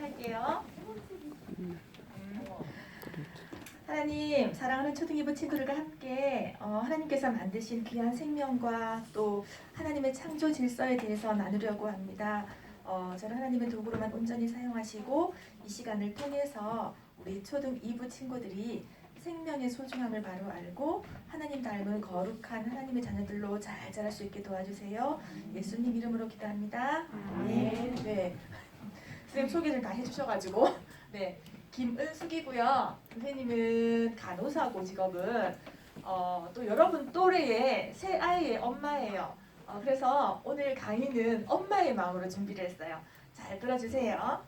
시작할게요. 하나님, 사랑하는 초등이부 친구들과 함께 하나님께서 만드신 귀한 생명과 또 하나님의 창조 질서에 대해서 나누려고 합니다. 저를 하나님의 도구로만 온전히 사용하시고 이 시간을 통해서 우리 초등 2부 친구들이 생명의 소중함을 바로 알고 하나님 닮은 거룩한 하나님의 자녀들로 잘 자랄 수 있게 도와주세요. 예수님 이름으로 기도합니다. 아멘. 네. 선생님 소개를 다 해주셔가지고 네. 김은숙이고요. 선생님은 간호사고 직업은 또 여러분 또래의 새 아이의 엄마예요. 그래서 오늘 강의는 엄마의 마음으로 준비를 했어요. 잘 들어주세요.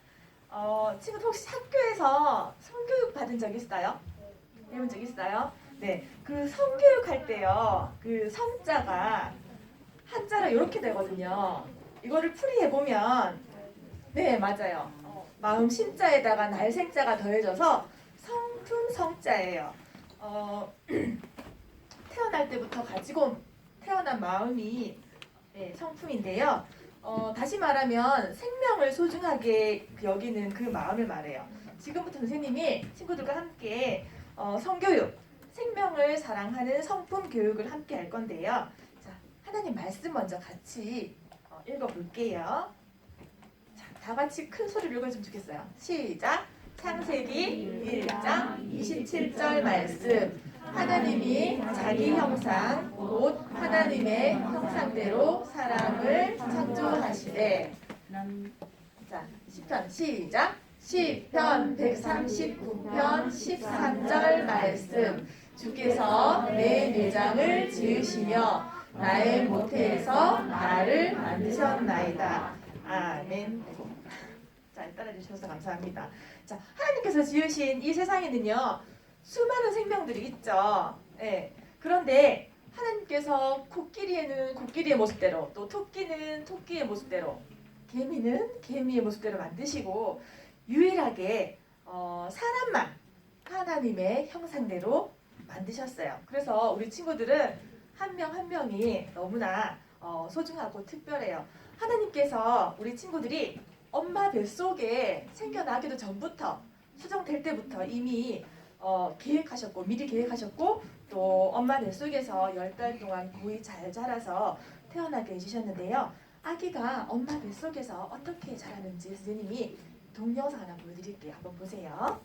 친구들 혹시 학교에서 성교육 받은 적 있어요? 해본 적 있어요? 네, 그 성교육 할 때요. 그 성자가 한자로 이렇게 되거든요. 이거를 풀이해 보면 네, 맞아요. 마음 신자에다가 날생자가 더해져서 성품 성자예요. 태어날 때부터 가지고 태어난 마음이 성품인데요. 다시 말하면 생명을 소중하게 여기는 그 마음을 말해요. 지금부터 선생님이 친구들과 함께 성교육, 생명을 사랑하는 성품 교육을 함께 할 건데요. 자, 하나님 말씀 먼저 같이 읽어볼게요. 다 같이 큰 소리로 읽어주면 좋겠어요. 시작! 창세기 1장 27절 말씀. 하나님이 자기 형상 곧 하나님의 형상대로 사람을 창조하시되. 자, 시편 시작! 시편 139편 13절 말씀. 주께서 내 내장을 지으시며 나의 모태에서 나를 만드셨나이다. 아멘. 자, 따라주셔서 감사합니다. 자, 하나님께서 지으신 이 세상에는요 수많은 생명들이 있죠. 예. 그런데 하나님께서 코끼리에는 코끼리의 모습대로, 또 토끼는 토끼의 모습대로, 개미는 개미의 모습대로 만드시고 유일하게 사람만 하나님의 형상대로 만드셨어요. 그래서 우리 친구들은 한 명 한 명이 너무나 소중하고 특별해요. 하나님께서 우리 친구들이 엄마 뱃속에 생겨나기도 전부터 수정될 때부터 이미 계획하셨고 미리 계획하셨고 또 엄마 뱃속에서 10달 동안 고이 잘 자라서 태어나게 해주셨는데요. 아기가 엄마 뱃속에서 어떻게 자라는지 선생님이 동영상 하나 보여드릴게요. 한번 보세요.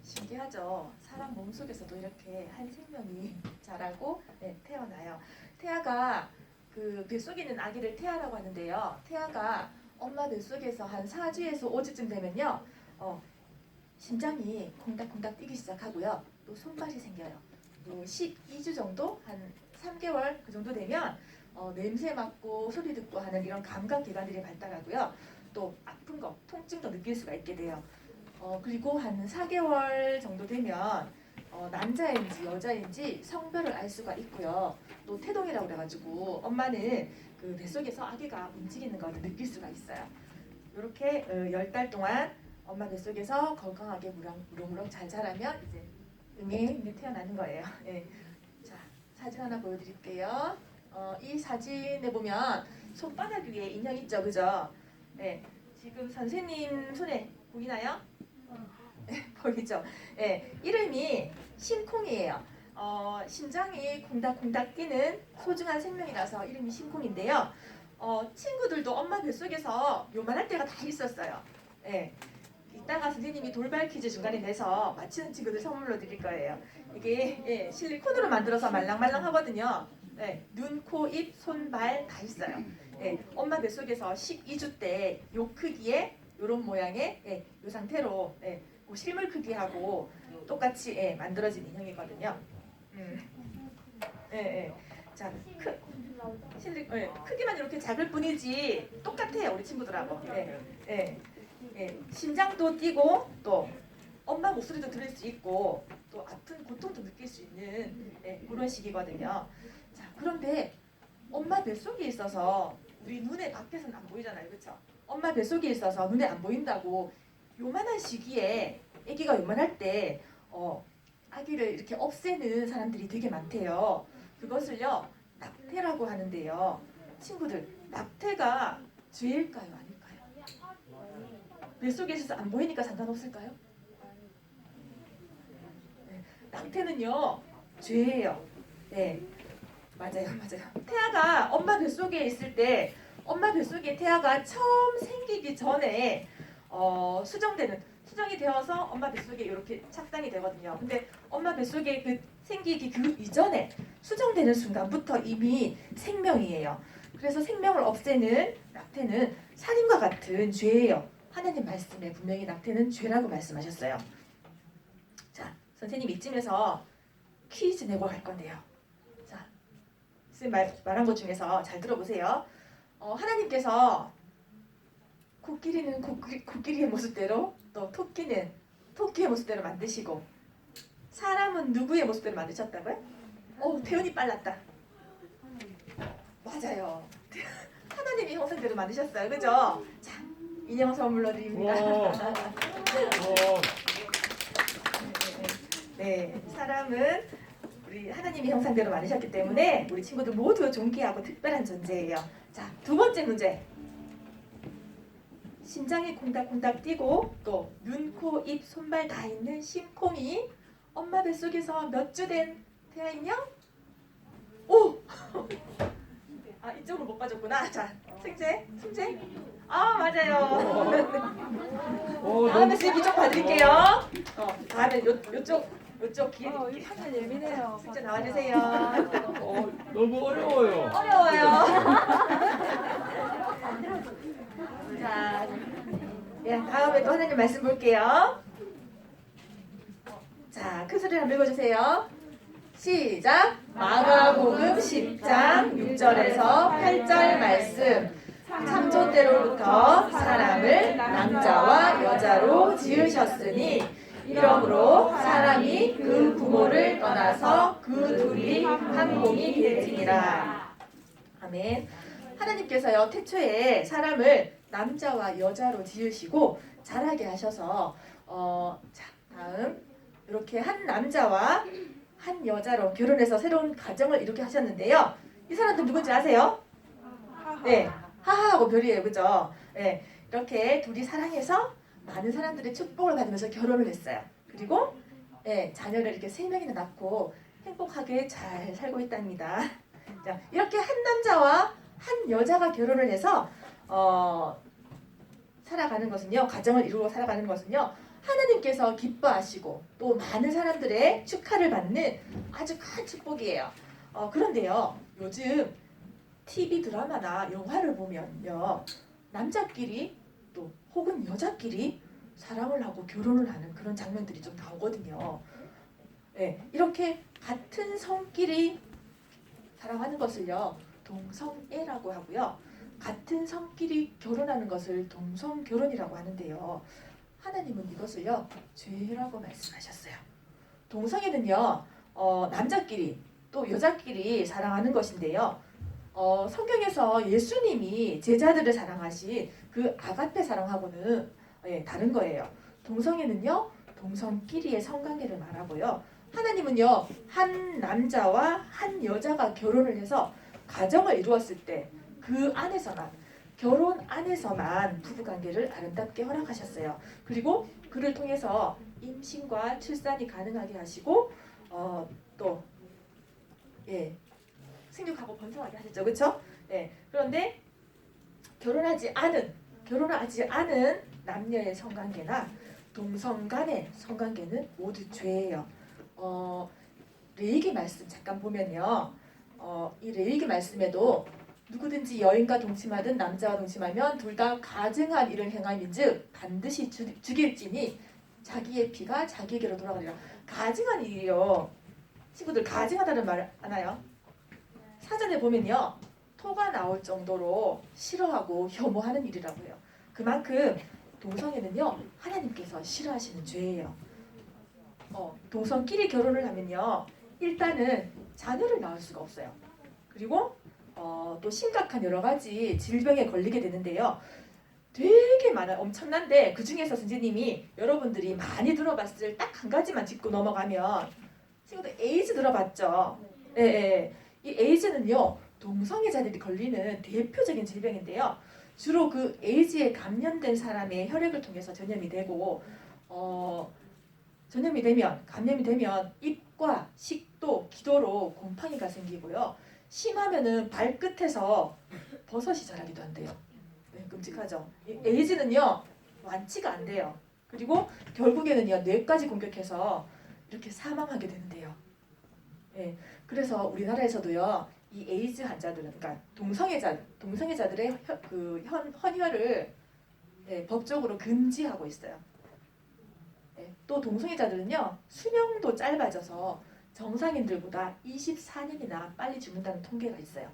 신기하죠. 사람 몸속에서도 이렇게 한 생명이 자라고 태어나요. 태아가 그 뱃속에 있는 아기를 태아라고 하는데요. 태아가 엄마 뱃속에서 한 4주에서 5주쯤 되면요. 심장이 콩닥콩닥 뛰기 시작하고요. 또 손발이 생겨요. 또 12주 정도, 한 3개월 그 정도 되면 냄새 맡고 소리 듣고 하는 이런 감각 기관들이 발달하고요. 또 아픈 거, 통증도 느낄 수가 있게 돼요. 그리고 한 4개월 정도 되면 남자인지 여자인지 성별을 알 수가 있고요. 또 태동이라고 그래가지고 엄마는 그 뱃속에서 아기가 움직이는 걸 느낄 수가 있어요. 이렇게 10달 동안 엄마 뱃속에서 건강하게 무럭무럭 잘 자라면 이제 응애 태어나는 거예요. 네. 자, 사진 하나 보여드릴게요. 이 사진에 보면 손바닥 위에 인형 있죠, 그죠? 네, 지금 선생님 손에 보이나요? 네, 보이죠? 네, 이름이 심콩이에요. 심장이 콩닥콩닥 뛰는 소중한 생명이라서 이름이 심콩인데요. 친구들도 엄마 뱃속에서 요만할 때가 다 있었어요. 네, 이따가 선생님이 돌발 퀴즈 중간에 내서 맞히는 친구들 선물로 드릴 거예요. 이게 실리콘으로 만들어서 말랑말랑 하거든요. 네, 눈, 코, 입, 손, 발 다 있어요. 엄마 뱃속에서 12주 때 요 크기의 요런 모양의 요 상태로 그 실물 크기하고 똑같이 만들어진 인형이거든요. 자, 크기만 이렇게 작을 뿐이지 똑같아요 우리 친구들하고. 심장도 뛰고 또 엄마 목소리도 들을 수 있고 또 아픈 고통도 느낄 수 있는 그런 시기거든요. 자, 그런데 엄마 뱃속에 있어서 우리 눈에 밖에서는 안 보이잖아요, 그렇죠? 엄마 뱃속에 있어서 눈에 안 보인다고 요만한 시기에 아기가 요만할 때 아기를 이렇게 없애는 사람들이 되게 많대요. 그것을요 낙태라고 하는데요. 친구들, 낙태가 죄일까요, 아닐까요? 뱃속에 있어서 안 보이니까 상관없을까요? 낙태는요 죄예요. 네, 맞아요. 태아가 엄마 뱃속에 있을 때, 엄마 뱃속에 태아가 처음 생기기 전에 수정이 되어서 엄마 뱃속에 이렇게 착상이 되거든요. 근데 엄마 뱃속에 생기기 그 이전에 수정되는 순간부터 이미 생명이에요. 그래서 생명을 없애는 낙태는 살인과 같은 죄예요. 하나님 말씀에 분명히 낙태는 죄라고 말씀하셨어요. 자, 선생님 이쯤에서 퀴즈 내고 갈 건데요. 자, 선생님 말한 것 중에서 잘 들어보세요. 하나님께서 코끼리는 코끼리의 모습대로, 또 토끼는 토끼의 모습대로 만드시고, 사람은 누구의 모습대로 만드셨다고요? 태연이 빨랐다. 맞아요. 하나님이 형상대로 만드셨어요. 그죠? 자, 인형 선물로 드립니다. 네, 사람은 우리 하나님이 형상대로 만드셨기 때문에 우리 친구들 모두 존귀하고 특별한 존재예요. 자, 두 번째 문제. 심장이 콩닥콩닥 뛰고 또 눈, 코, 입, 손발 다 있는 심콩이 엄마 뱃속에서 몇 주 된 태아인형? 오! 이쪽으로 못 빠졌구나. 자, 승재? 맞아요. 다음에 쌤 이쪽 봐드릴게요. 다음에 요쪽 기회 드릴게요. 판단 예민해요. 승재 나와주세요. 너무 어려워요. 어려워요. 자, 다음에 또 하나님 말씀 볼게요. 자, 큰 소리로 한번 읽어주세요. 시작! 마가복음 10장 6절에서 8절 말씀. 창조 때로부터 사람을 남자와 여자로 지으셨으니 이러므로 사람이 그 부모를 떠나서 그 둘이 한 몸이 될지니라. 아멘. 하나님께서요 태초에 사람을 남자와 여자로 지으시고 자라게 하셔서 자, 다음 이렇게 한 남자와 한 여자로 결혼해서 새로운 가정을 이루게 하셨는데요. 이 사람들 누군지 아세요? 네, 하하하고 별이에요, 그죠? 네, 이렇게 둘이 사랑해서 많은 사람들의 축복을 받으면서 결혼을 했어요. 그리고 자녀를 이렇게 3명이나 낳고 행복하게 잘 살고 있답니다. 자, 이렇게 한 남자와 한 여자가 결혼을 해서 살아가는 것은요, 가정을 이루고 살아가는 것은요, 하나님께서 기뻐하시고 또 많은 사람들의 축하를 받는 아주 큰 축복이에요. 그런데요, 요즘 TV 드라마나 영화를 보면요, 남자끼리 또 혹은 여자끼리 사랑을 하고 결혼을 하는 그런 장면들이 좀 나오거든요. 이렇게 같은 성끼리 사랑하는 것을요, 동성애라고 하고요, 같은 성끼리 결혼하는 것을 동성결혼이라고 하는데요. 하나님은 이것을요 죄라고 말씀하셨어요. 동성애는요 남자끼리 또 여자끼리 사랑하는 것인데요. 성경에서 예수님이 제자들을 사랑하신 그 아가페 사랑하고는 다른 거예요. 동성애는요 동성끼리의 성관계를 말하고요. 하나님은요 한 남자와 한 여자가 결혼을 해서 가정을 이루었을 때 그 안에서만 결혼 안에서만 부부관계를 아름답게 허락하셨어요. 그리고 그를 통해서 임신과 출산이 가능하게 하시고 또 생육하고 번성하게 하셨죠, 그렇죠? 그런데 결혼하지 않은 남녀의 성관계나 동성 간의 성관계는 모두 죄예요. 레위기 말씀 잠깐 보면요. 이 레위기 말씀에도 누구든지 여인과 동침하든 남자와 동침하면 둘 다 가증한 일을 행함인즉 반드시 죽일지니 자기의 피가 자기에게로 돌아가리라. 가증한 일이요. 친구들 가증하다는 말 아나요? 사전에 보면요. 토가 나올 정도로 싫어하고 혐오하는 일이라고 해요. 그만큼 동성애는요. 하나님께서 싫어하시는 죄예요. 동성끼리 결혼을 하면요. 일단은 자녀를 낳을 수가 없어요. 그리고 또 심각한 여러 가지 질병에 걸리게 되는데요. 되게 많아요. 엄청난데 그 중에서 선생님이 여러분들이 많이 들어봤을 딱 한 가지만 짚고 넘어가면 친구들 에이즈 들어봤죠? 이 에이즈는요. 동성애자들이 걸리는 대표적인 질병인데요. 주로 그 에이즈에 감염된 사람의 혈액을 통해서 전염이 되고 감염이 되면 입과 식도, 기도로 곰팡이가 생기고요. 심하면은 발끝에서 버섯이 자라기도 한대요. 끔찍하죠. 에이즈는요 완치가 안 돼요. 그리고 결국에는요 뇌까지 공격해서 이렇게 사망하게 되는데요. 그래서 우리나라에서도요 이 에이즈 환자들은, 그러니까 동성애자들의 헌혈을 법적으로 금지하고 있어요. 또 동성애자들은요 수명도 짧아져서 정상인들보다 24년이나 빨리 죽는다는 통계가 있어요.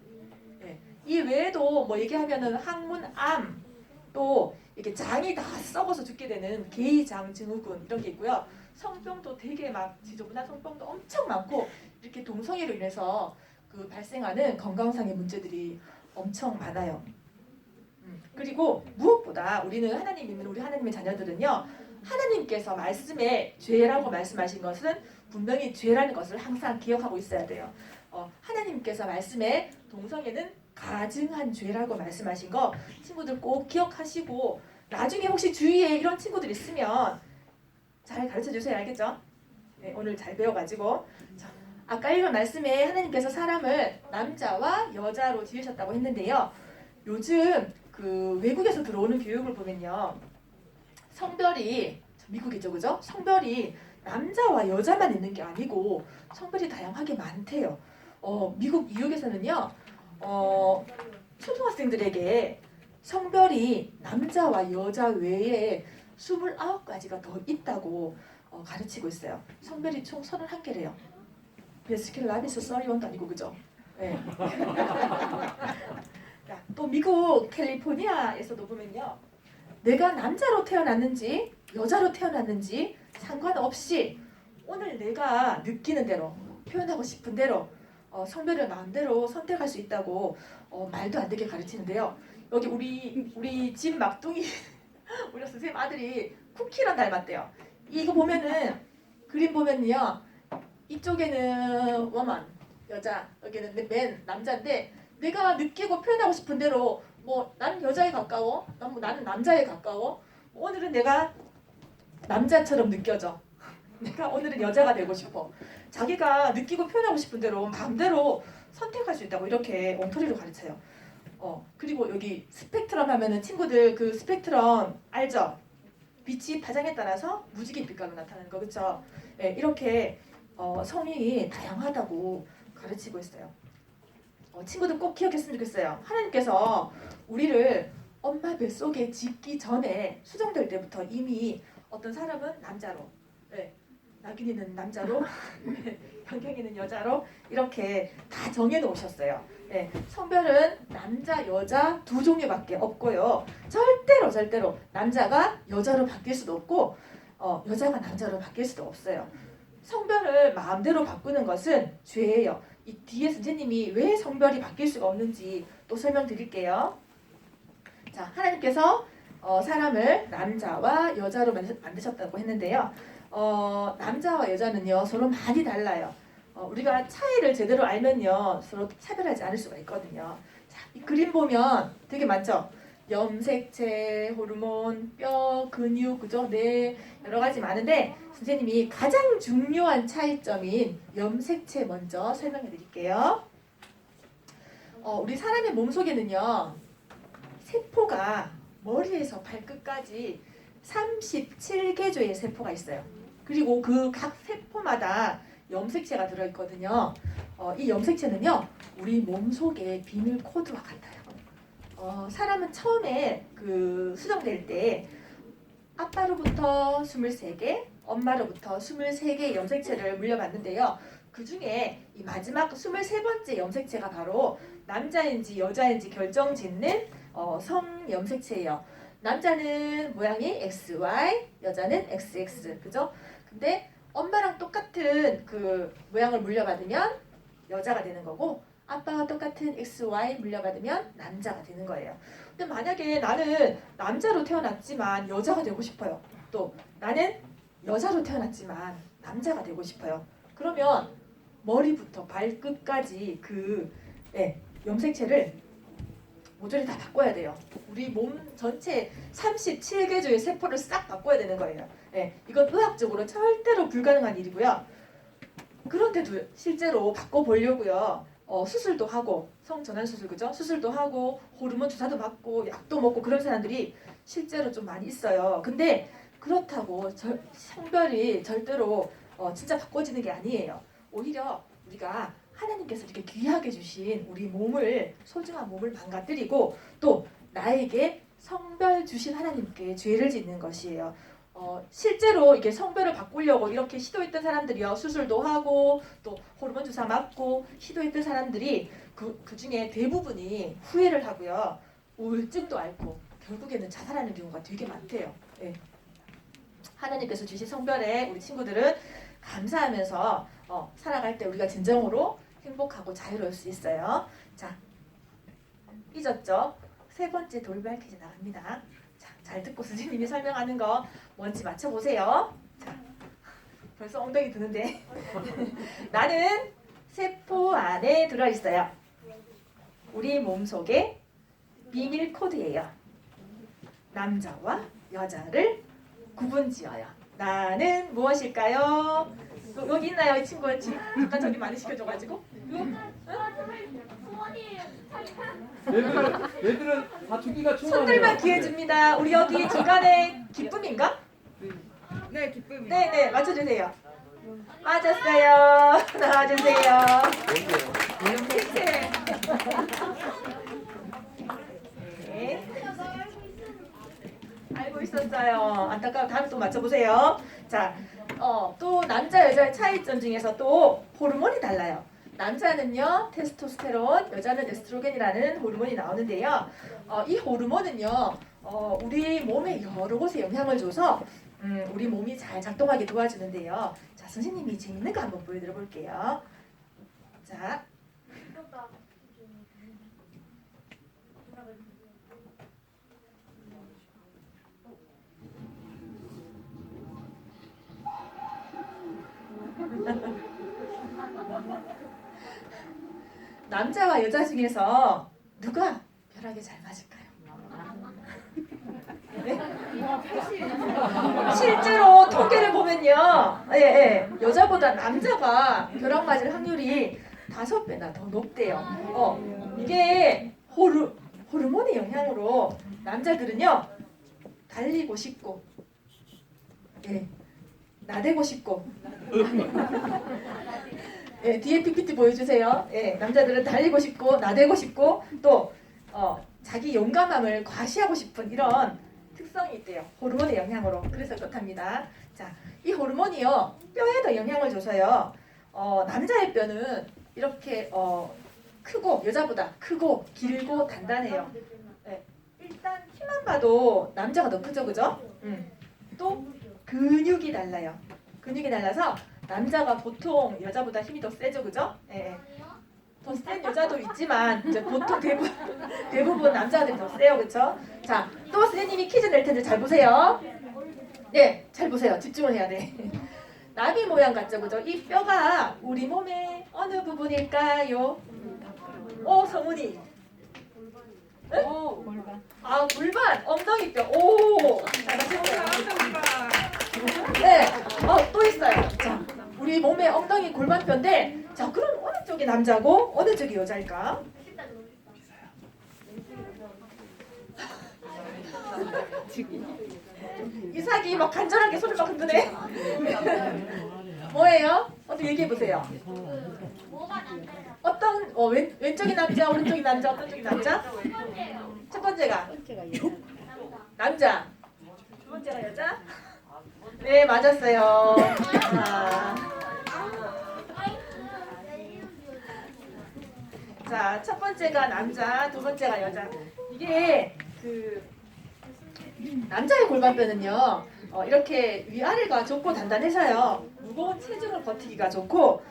이 외에도 뭐 얘기하면은 항문암, 또 이렇게 장이 다 썩어서 죽게 되는 개이장 증후군 이런 게 있고요. 성병도 되게 막 지저분한 성병도 엄청 많고 이렇게 동성애로 인해서 그 발생하는 건강상의 문제들이 엄청 많아요. 그리고 무엇보다 우리는 하나님 믿는 우리 하나님의 자녀들은요. 하나님께서 말씀에 죄라고 말씀하신 것은 분명히 죄라는 것을 항상 기억하고 있어야 돼요. 하나님께서 말씀에 동성애는 가증한 죄라고 말씀하신 거 친구들 꼭 기억하시고 나중에 혹시 주위에 이런 친구들 있으면 잘 가르쳐 주세요. 알겠죠? 오늘 잘 배워가지고 아까 읽은 말씀에 하나님께서 사람을 남자와 여자로 지으셨다고 했는데요. 요즘 그 외국에서 들어오는 교육을 보면요. 성별이 미국이죠, 그죠? 성별이 남자와 여자만 있는 게 아니고 성별이 다양하게 많대요. 미국 뉴욕에서는요, 초등학생들에게 성별이 남자와 여자 외에 29가지가 더 있다고 가르치고 있어요. 성별이 총 31개래요. 베스킨 라빈스 31도 아니고 그죠? 또 미국 캘리포니아에서도 보면요. 내가 남자로 태어났는지 여자로 태어났는지 상관없이 오늘 내가 느끼는 대로 표현하고 싶은 대로 성별을 마음대로 선택할 수 있다고 말도 안 되게 가르치는데요. 여기 우리 집 막둥이 우리 선생님 아들이 쿠키랑 닮았대요. 이거 보면은 그림 보면요. 이쪽에는 워먼 여자, 여기는 맨 남자인데 내가 느끼고 표현하고 싶은 대로 뭐 나는 여자에 가까워, 나는 남자에 가까워. 오늘은 내가 남자처럼 느껴져. 내가 오늘은 여자가 되고 싶어. 자기가 느끼고 표현하고 싶은 대로 마음대로 선택할 수 있다고 이렇게 엉터리로 가르쳐요. 그리고 여기 스펙트럼 하면은 친구들 그 스펙트럼 알죠? 빛이 파장에 따라서 무지개 빛깔로 나타나는 거 그렇죠? 이렇게 성이 다양하다고 가르치고 있어요. 친구들 꼭 기억했으면 좋겠어요. 하나님께서 우리를 엄마 뱃속에 짓기 전에 수정될 때부터 이미 어떤 사람은 남자로, 나균이는 남자로, 현경이는 여자로 이렇게 다 정해놓으셨어요. 성별은 남자, 여자 두 종류밖에 없고요. 절대로 남자가 여자로 바뀔 수도 없고 여자가 남자로 바뀔 수도 없어요. 성별을 마음대로 바꾸는 것은 죄예요. 이 뒤에 선생님이 왜 성별이 바뀔 수가 없는지 또 설명드릴게요. 자, 하나님께서 사람을 남자와 여자로 만드셨다고 했는데요. 남자와 여자는요 서로 많이 달라요. 우리가 차이를 제대로 알면요 서로 차별하지 않을 수가 있거든요. 자, 이 그림 보면 되게 많죠. 염색체, 호르몬, 뼈, 근육, 그죠? 네, 여러 가지 많은데 선생님이 가장 중요한 차이점인 염색체 먼저 설명해 드릴게요. 우리 사람의 몸속에는요, 세포가 머리에서 발끝까지 37개조의 세포가 있어요. 그리고 그 각 세포마다 염색체가 들어있거든요. 이 염색체는요, 우리 몸속의 비밀 코드와 같아요. 사람은 처음에 수정될 때 아빠로부터 23개, 엄마로부터 23개의 염색체를 물려받는데요. 그 중에 이 마지막 23번째 염색체가 바로 남자인지 여자인지 결정짓는 성 염색체예요. 남자는 모양이 XY, 여자는 XX, 그죠? 근데 엄마랑 똑같은 그 모양을 물려받으면 여자가 되는 거고, 아빠와 똑같은 XY 물려받으면 남자가 되는 거예요. 근데 만약에 나는 남자로 태어났지만 여자가 되고 싶어요. 또 나는 여자로 태어났지만 남자가 되고 싶어요. 그러면 머리부터 발끝까지 염색체를 모조리 다 바꿔야 돼요. 우리 몸 전체 37개조의 세포를 싹 바꿔야 되는 거예요. 이건 의학적으로 절대로 불가능한 일이고요. 그런데도 실제로 바꿔보려고요. 수술도 하고, 성전환 수술, 그죠? 수술도 하고, 호르몬 주사도 맞고, 약도 먹고 그런 사람들이 실제로 좀 많이 있어요. 근데 그렇다고 성별이 절대로 진짜 바꿔지는 게 아니에요. 오히려 우리가 하나님께서 이렇게 귀하게 주신 우리 몸을, 소중한 몸을 망가뜨리고 또 나에게 성별 주신 하나님께 죄를 짓는 것이에요. 실제로 이게 성별을 바꾸려고 이렇게 시도했던 사람들이요, 수술도 하고 또 호르몬 주사 맞고 시도했던 사람들이 그 중에 대부분이 후회를 하고요, 우울증도 앓고 결국에는 자살하는 경우가 되게 많대요. 하나님께서 주신 성별에 우리 친구들은 감사하면서 살아갈 때 우리가 진정으로 행복하고 자유로울 수 있어요. 자, 삐졌죠? 세 번째 돌발 퀴즈 나갑니다. 자, 잘 듣고 선생님이 설명하는 거 뭔지 맞춰보세요. 자, 벌써 엉덩이 드는데. 나는 세포 안에 들어있어요. 우리 몸속에 비밀 코드예요. 남자와 여자를 구분지어요. 나는 무엇일까요? 여기 있나요, 이 친구? 잠깐 저기 많이 시켜줘가지고. 얘들은 다투기가 충분해요. 손들만 기회 줍니다. 우리 여기 중간에 기쁨인가? 네, 기쁨이. 네네, 맞춰주세요. 맞았어요. 나와주세요. 네. 알고 있었어요. 안타까워. 다음 또 맞춰보세요. 자, 또 남자 여자의 차이점 중에서 또 호르몬이 달라요. 남자는요 테스토스테론, 여자는 에스트로겐이라는 호르몬이 나오는데요. 이 호르몬은요 우리 몸에 여러 곳에 영향을 줘서 우리 몸이 잘 작동하게 도와주는데요. 자, 선생님이 재밌는 거 한번 보여드려 볼게요. 자, 남자와 여자 중에서 누가 벼락에 잘 맞을까요? 네? 실제로 통계를 보면요, 여자보다 남자가 벼락 맞을 확률이 5배나 더 높대요. 이게 호르몬의 영향으로 남자들은요 달리고 싶고, 나대고 싶고. 뒤에 PPT 보여주세요. 남자들은 달리고 싶고 나대고 싶고 또 자기 용감함을 과시하고 싶은 이런 특성이 있대요. 호르몬의 영향으로. 그래서 그렇답니다. 자, 이 호르몬이요 뼈에도 영향을 줘서요. 남자의 뼈는 이렇게 크고, 여자보다 크고 길고 단단해요. 일단 키만 봐도 남자가 더 크죠, 그죠? 또 근육이 달라요. 근육이 달라서 남자가 보통 여자보다 힘이 더 세죠, 그죠? 더 센 여자도 있지만 이제 보통 대부분 남자들이 더 세요, 그렇죠? 자, 또 선생님이 퀴즈 낼 텐데 잘 보세요. 네, 잘 보세요. 집중을 해야 돼. 나비 모양 같죠, 그죠? 이 뼈가 우리 몸의 어느 부분일까요? 성훈이. 아, 골반, 엉덩이뼈. 오, 잘하셨어요. 네, 또 있어요. 자, 우리 몸의 엉덩이 골반뼈인데, 자, 그럼 어느 쪽이 남자고 어느 쪽이 여자일까? 이삭이 막 간절하게 손을 막 흔드네. 뭐예요? 어떻게 얘기해 보세요. 어떤 왼쪽이 남자, 오른쪽이 남자, 어떤 쪽이 남자? 첫 번째가 남자, 두 번째가 여자? 네, 맞았어요. 자, 첫 번째가 남자, 두 번째가 여자. 이게 그 남자의 골반뼈는요, 이렇게 위아래가 좁고 단단해서요, 무거운 체중을 버티기가 좋고,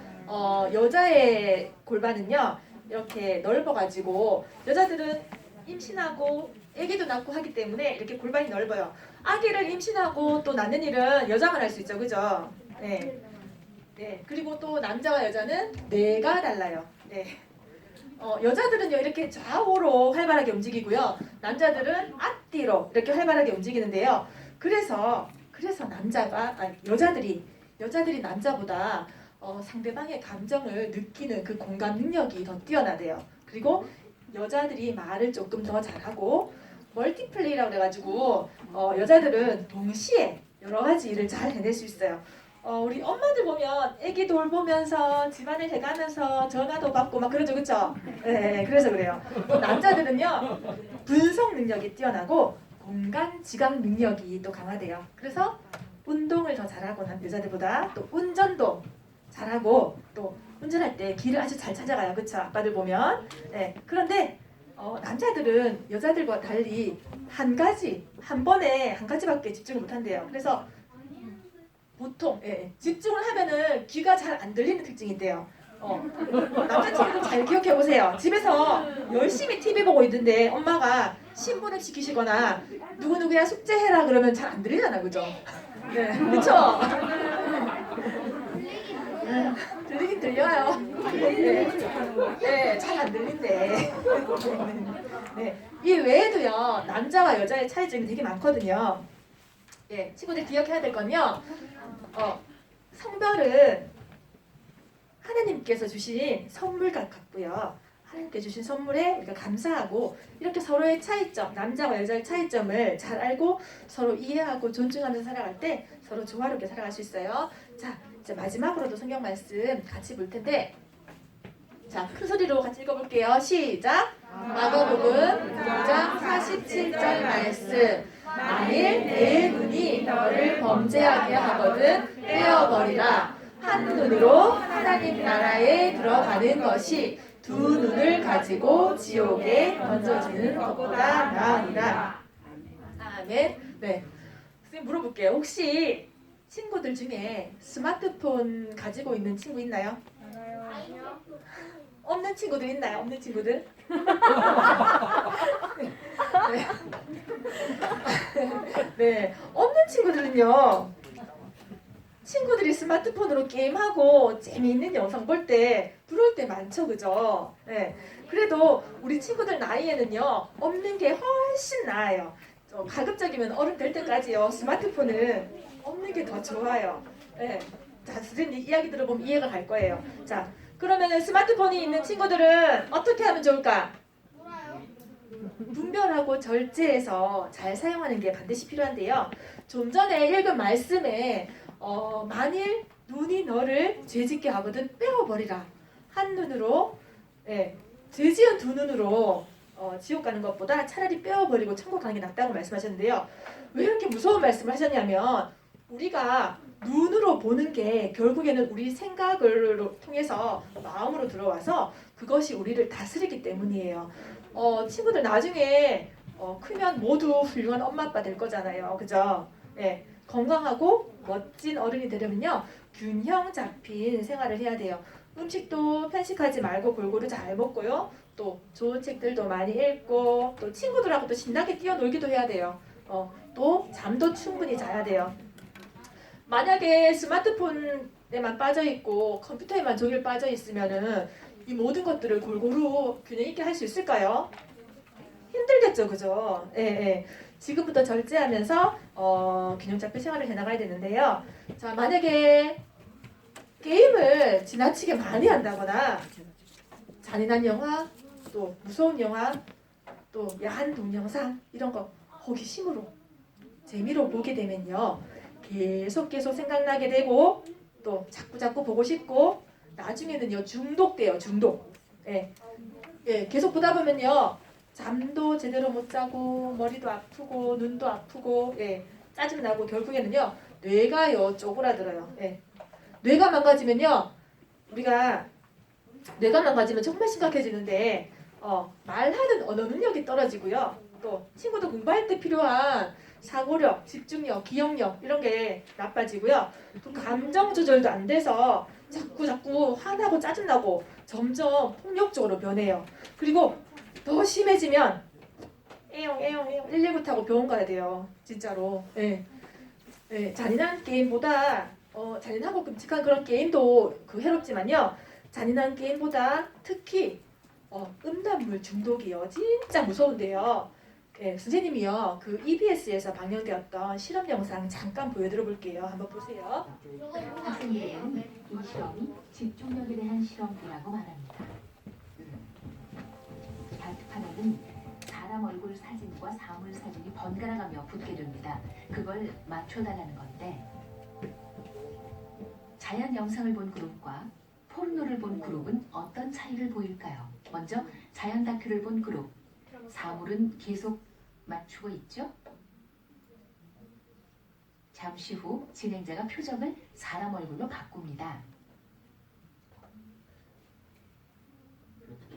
여자의 골반은요, 이렇게 넓어가지고, 여자들은 임신하고 아기도 낳고 하기 때문에 이렇게 골반이 넓어요. 아기를 임신하고 또 낳는 일은 여자만 할 수 있죠, 그죠? 네. 네. 그리고 또 남자와 여자는 뇌가 달라요. 네. 여자들은요 이렇게 좌우로 활발하게 움직이고요. 남자들은 앞뒤로 이렇게 활발하게 움직이는데요. 그래서 여자들이 남자보다 상대방의 감정을 느끼는 그 공감 능력이 더 뛰어나대요. 그리고 여자들이 말을 조금 더 잘하고 멀티플레이라고 그래가지고 여자들은 동시에 여러 가지 일을 잘 해낼 수 있어요. 우리 엄마들 보면 애기 돌보면서 집안일 해가면서 전화도 받고 막 그러죠, 그쵸? 네, 그래서 그래요. 또 남자들은요 분석 능력이 뛰어나고 공간 지각 능력이 또 강하대요. 그래서 운동을 더 잘하고 여자들보다 또 운전도 잘하고 또 운전할 때 길을 아주 잘 찾아가요, 그쵸? 아빠들 보면. 네, 그런데 남자들은 여자들과 달리 한 번에 한 가지밖에 집중을 못한대요. 그래서 보통 집중을 하면은 귀가 잘 안 들리는 특징이 있대요. 남자 친구들 잘 기억해 보세요. 집에서 열심히 TV 보고 있는데 엄마가 신분을 시키시거나 누구누구야 숙제해라 그러면 잘 안 들리잖아, 그죠? 네, 그쵸? 들리긴 들려요. 네, 잘 안 들린대. 네, 이 외에도요 남자와 여자의 차이점이 되게 많거든요. 예, 친구들 기억해야 될 건요. 성별은 하나님께서 주신 선물 같고요. 하나님께 주신 선물에 우리가 감사하고 이렇게 서로의 차이점, 남자와 여자의 차이점을 잘 알고 서로 이해하고 존중하면서 살아갈 때 서로 조화롭게 살아갈 수 있어요. 자, 이제 마지막으로도 성경 말씀 같이 볼 텐데, 자, 큰 소리로 같이 읽어볼게요. 시작! 마가복음 9장 47절 말씀. 만일 내 눈이 너를 범죄하게 하거든 떼어버리라. 한 눈으로 하나님 나라에 들어가는 것이 두 눈을 가지고 지옥에 던져지는 것보다 나으니라. 아멘. 네. 선생님 물어볼게요. 혹시 친구들 중에 스마트폰 가지고 있는 친구 있나요? 없는 친구들 있나요? 없는 친구들? 네. 네. 없는 친구들은요, 친구들이 스마트폰으로 게임하고 재미있는 영상 볼 때 부러울 때 많죠, 그죠? 네. 그래도 우리 친구들 나이에는요 없는 게 훨씬 나아요. 가급적이면 어른 될 때까지요 스마트폰은 없는 게 더 좋아요. 네. 자, 선생님 이야기 들어보면 이해가 갈 거예요. 자, 그러면 스마트폰이 있는 친구들은 어떻게 하면 좋을까? 분별하고 절제해서 잘 사용하는 게 반드시 필요한데요. 좀 전에 읽은 말씀에 만일 눈이 너를 죄짓게 하거든 빼어버리라. 한 눈으로, 죄지은 두 눈으로 지옥 가는 것보다 차라리 빼어버리고 천국 가는 게 낫다고 말씀하셨는데요. 왜 이렇게 무서운 말씀을 하셨냐면, 우리가 눈으로 보는 게 결국에는 우리 생각을 통해서 마음으로 들어와서 그것이 우리를 다스리기 때문이에요. 친구들 나중에 크면 모두 훌륭한 엄마 아빠 될 거잖아요, 그죠? 예, 건강하고 멋진 어른이 되려면요 균형 잡힌 생활을 해야 돼요. 음식도 편식하지 말고 골고루 잘 먹고요. 또 좋은 책들도 많이 읽고 또 친구들하고 또 신나게 뛰어놀기도 해야 돼요. 또 잠도 충분히 자야 돼요. 만약에 스마트폰에만 빠져 있고 컴퓨터에만 종일 빠져 있으면은 이 모든 것들을 골고루 균형 있게 할 수 있을까요? 힘들겠죠, 그죠? 예, 예. 지금부터 절제하면서 균형잡힌 생활을 해나가야 되는데요. 자, 만약에 게임을 지나치게 많이 한다거나 잔인한 영화, 또 무서운 영화, 또 야한 동영상 이런 거 호기심으로 재미로 보게 되면요. 계속 생각나게 되고 또 자꾸 보고 싶고 나중에는요 중독돼요. 중독. 예. 예, 계속 보다 보면요. 잠도 제대로 못 자고 머리도 아프고 눈도 아프고 예, 짜증나고 결국에는요. 뇌가요 쪼그라들어요. 예. 뇌가 망가지면요. 우리가 뇌가 망가지면 정말 심각해지는데 말하는 언어 능력이 떨어지고요. 또 친구도 공부할 때 필요한 사고력, 집중력, 기억력 이런 게 나빠지고요. 또 감정 조절도 안 돼서 자꾸 화나고 짜증나고 점점 폭력적으로 변해요. 그리고 더 심해지면 애용 119 타고 병원 가야 돼요. 진짜로. 예. 예, 잔인한 게임보다 잔인하고 끔찍한 그런 게임도 해롭지만요. 잔인한 게임보다 특히 음란물 중독이요. 진짜 무서운데요. 예, 선생님이요. 그 EBS에서 방영되었던 실험 영상 잠깐 보여드려 볼게요. 한번 보세요. 학생들은 이 실험이 집중력에 대한 실험이라고 말합니다. 다트판에는 사람 얼굴 사진과 사물 사진이 번갈아 가며 붙게 됩니다. 그걸 맞춰달라는 건데 자연 영상을 본 그룹과 포르노를 본 그룹은 어떤 차이를 보일까요? 먼저 자연 다큐를 본 그룹, 사물은 계속 맞추고 있죠? 잠시 후 진행자가 표정을 사람 얼굴로 바꿉니다.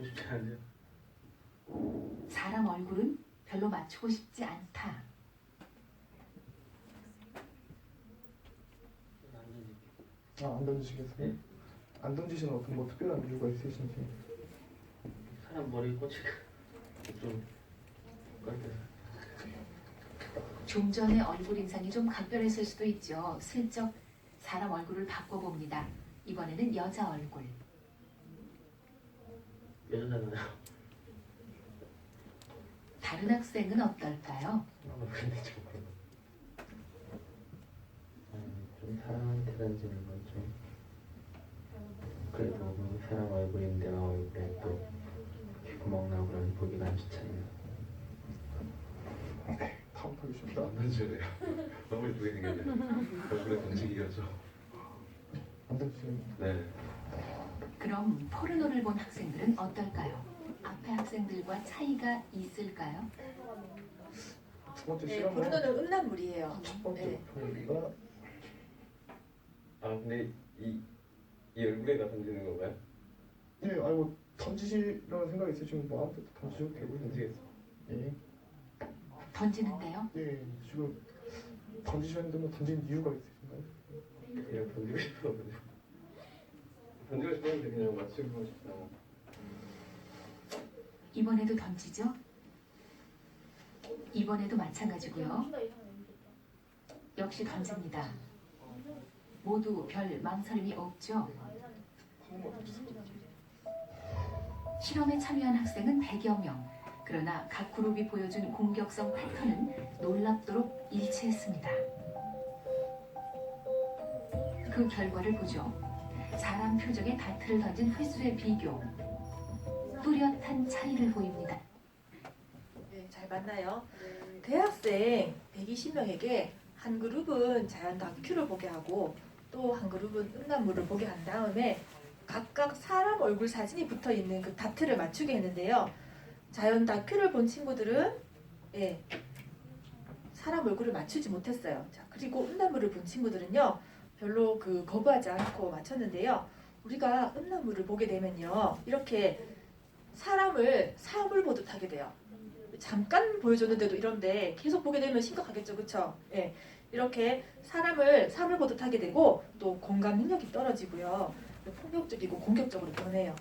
쉽지 않네요. 사람 얼굴은 별로 맞추고 싶지 않다. 안 던지시겠어요? 네. 안 던지시는 어떤 뭐 특별한 이유가 있으신지. 사람 머리 꽂히가 좀 깎여서. 좀 전에 얼굴 인상이 좀 각별했을 수도 있죠. 슬쩍 사람 얼굴을 바꿔봅니다. 이번에는 여자 얼굴. 여자잖아요. 다른 학생은 어떨까요? 근데 좀 그런 거. 좀 사람한테 던지는 건 좀 그래도 뭐 사람 얼굴인데 얼굴에 또 귓구멍 나고 그러면 보기가 안 좋잖아요. 다음 타기 쉽다. 안 던져요. 너무 예쁘게 생겼네. 얼굴에 던지기가 좀. 안 던지시는. 네. 그럼 포르노를 본 학생들은 어떨까요? 앞에 학생들과 차이가 있을까요? 두 번째 네, 실험은 포르노는 음란물이에요. 첫 번째 네. 포인트가 근데 이 얼굴에다 던지는 건가요? 예, 아니 뭐 던지시라는 생각이 있으시면 뭐 아무데도 던지셔도 되고 던지겠어. 예, 던지는데요? 예, 지금 던지셨는데 뭐 던진 이유가 있으신가요? 그냥 던지고 싶었는데. 던지고 싶었는데 그냥 맞추고 싶다. 이번에도 던지죠? 이번에도 마찬가지고요. 역시 던집니다. 모두 별 망설임이 없죠? 실험에 참여한 학생은 100여 명. 그러나 각 그룹이 보여준 공격성 패턴은 놀랍도록 일치했습니다. 그 결과를 보죠. 사람 표정에 다트를 던진 횟수의 비교. 뚜렷한 차이를 보입니다. 네, 잘 봤나요? 대학생 120명에게 한 그룹은 자연 다큐를 보게 하고 또 한 그룹은 음란물을 보게 한 다음에 각각 사람 얼굴 사진이 붙어 있는 그 다트를 맞추게 했는데요. 자연 다큐를 본 친구들은 사람 얼굴을 맞추지 못했어요. 자, 그리고 음란물을 본 친구들은요. 별로 거부하지 않고 맞췄는데요. 우리가 음란물을 보게 되면요. 이렇게 사람을 사물 보듯 하게 돼요. 잠깐 보여줬는데도 이런데 계속 보게 되면 심각하겠죠, 그렇죠? 예, 이렇게 사물 보듯 하게 되고 또 공감 능력이 떨어지고요, 폭력적이고 공격적으로 변해요.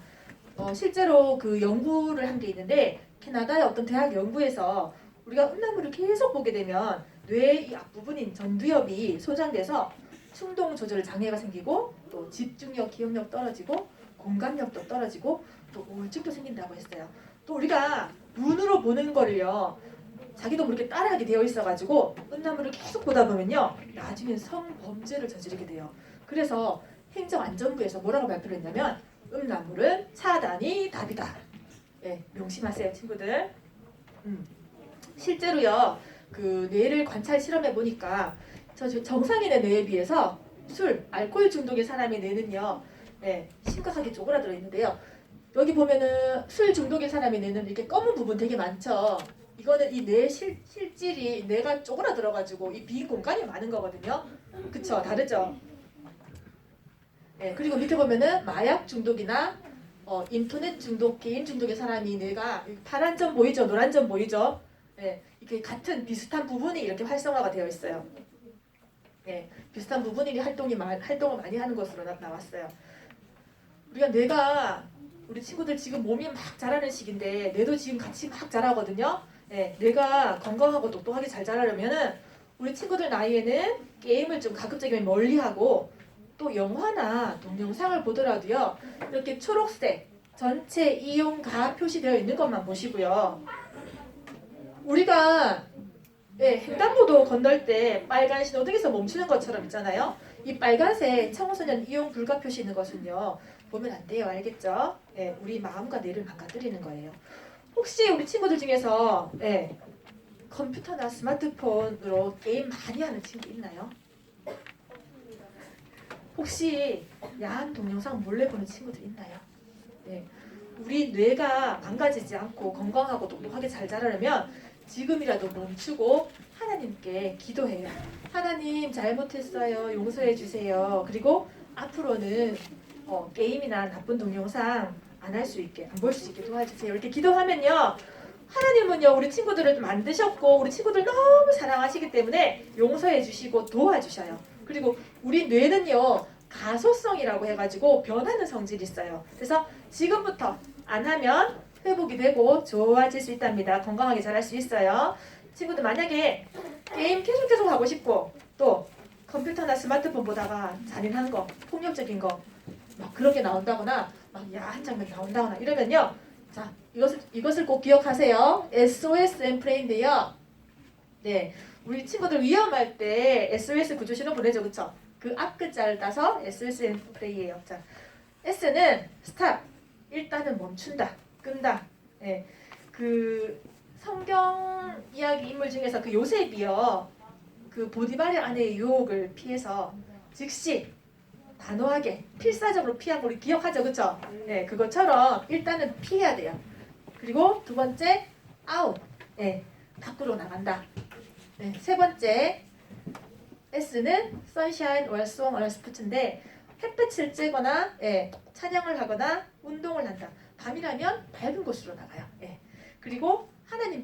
실제로 그 연구를 한 게 있는데 캐나다의 어떤 대학 연구에서 우리가 음란물을 계속 보게 되면 뇌의 이 앞부분인 전두엽이 손상돼서 충동 조절 장애가 생기고 또 집중력, 기억력 떨어지고 공감력도 떨어지고 또 우울증도 생긴다고 했어요. 또 우리가 눈으로 보는 거를요. 자기도 모르게 따라하게 되어 있어가지고 음란물을 계속 보다 보면요. 나중에 성범죄를 저지르게 돼요. 그래서 행정안전부에서 뭐라고 발표를 했냐면 음란물은 차단이 답이다. 예, 명심하세요 친구들. 실제로요. 그 뇌를 관찰 실험해 보니까 정상인의 뇌에 비해서 술, 알코올 중독의 사람의 뇌는요. 예, 심각하게 쪼그라들어 있는데요. 여기 보면은 술 중독의 사람의 뇌는 이렇게 검은 부분 되게 많죠. 이거는 이 뇌 실질이 뇌가 쪼그라들어가지고 이 빈 공간이 많은 거거든요. 그쵸? 다르죠? 예, 그리고 밑에 보면은 마약 중독이나 인터넷 중독, 게임 중독의 사람이 뇌가 파란 점 보이죠? 노란 점 보이죠? 예, 이게 같은 비슷한 부분이 이렇게 활성화가 되어 있어요. 예, 비슷한 부분이 활동을 많이 하는 것으로 나왔어요. 우리가 뇌가 우리 친구들 지금 몸이 막 자라는 시기인데 뇌도 지금 같이 막 자라거든요. 예, 뇌가 건강하고 똑똑하게 잘 자라려면은 우리 친구들 나이에는 게임을 좀 가급적이면 멀리하고 또 영화나 동영상을 보더라도요. 이렇게 초록색 전체 이용가 표시되어 있는 것만 보시고요. 우리가 횡단보도 건널 때 빨간 신호등에서 멈추는 것처럼 있잖아요. 이 빨간색 청소년 이용 불가 표시 있는 것은요. 보면 안 돼요. 알겠죠? 예, 우리 마음과 뇌를 망가뜨리는 거예요. 혹시 우리 친구들 중에서 컴퓨터나 스마트폰으로 게임 많이 하는 친구 있나요? 혹시 야한 동영상 몰래 보는 친구들 있나요? 네. 우리 뇌가 망가지지 않고 건강하고 똑똑하게 잘 자라려면 지금이라도 멈추고 하나님께 기도해요. 하나님 잘못했어요. 용서해 주세요. 그리고 앞으로는 게임이나 나쁜 동영상 안 할 수 있게, 안 볼 수 있게 도와주세요. 이렇게 기도하면요. 하나님은요. 우리 친구들을 만드셨고 우리 친구들 너무 사랑하시기 때문에 용서해 주시고 도와주셔요. 그리고 우리 뇌는요. 가소성이라고 해가지고 변하는 성질이 있어요. 그래서 지금부터 안 하면 회복이 되고 좋아질 수 있답니다. 건강하게 자랄 수 있어요. 친구들 만약에 게임 계속 하고 싶고 또 컴퓨터나 스마트폰 보다가 잔인한 거, 폭력적인 거 막 그렇게 나온다거나 막 야한 장면 나온다거나 이러면요. 자, 이것을 꼭 기억하세요. SOS 앰플레이인데요. 네, 우리 친구들 위험할 때 SOS 구조신호 보내죠, 그쵸? 그 앞 글자를 따서 SOS 앰플레이예요. 자, S는 스탑, 일단은 멈춘다, 끈다. 네, 그 성경 이야기 인물 중에서 그 요셉이요, 그 보디발의 아내의 유혹을 피해서 즉시 단호하게 필사적으로 피한 거 우리 기억하죠, 그쵸? 네, 그것처럼 일단은 피해야 돼요. 그리고 두 번째 아웃, 네, 밖으로 나간다. 네, 세 번째 S는 sunshine or song or sport인데 햇빛을 쬐거나 찬양을 하거나 운동을 한다. 밤이라면 밝은 곳으로 나가요. 그리고 하나님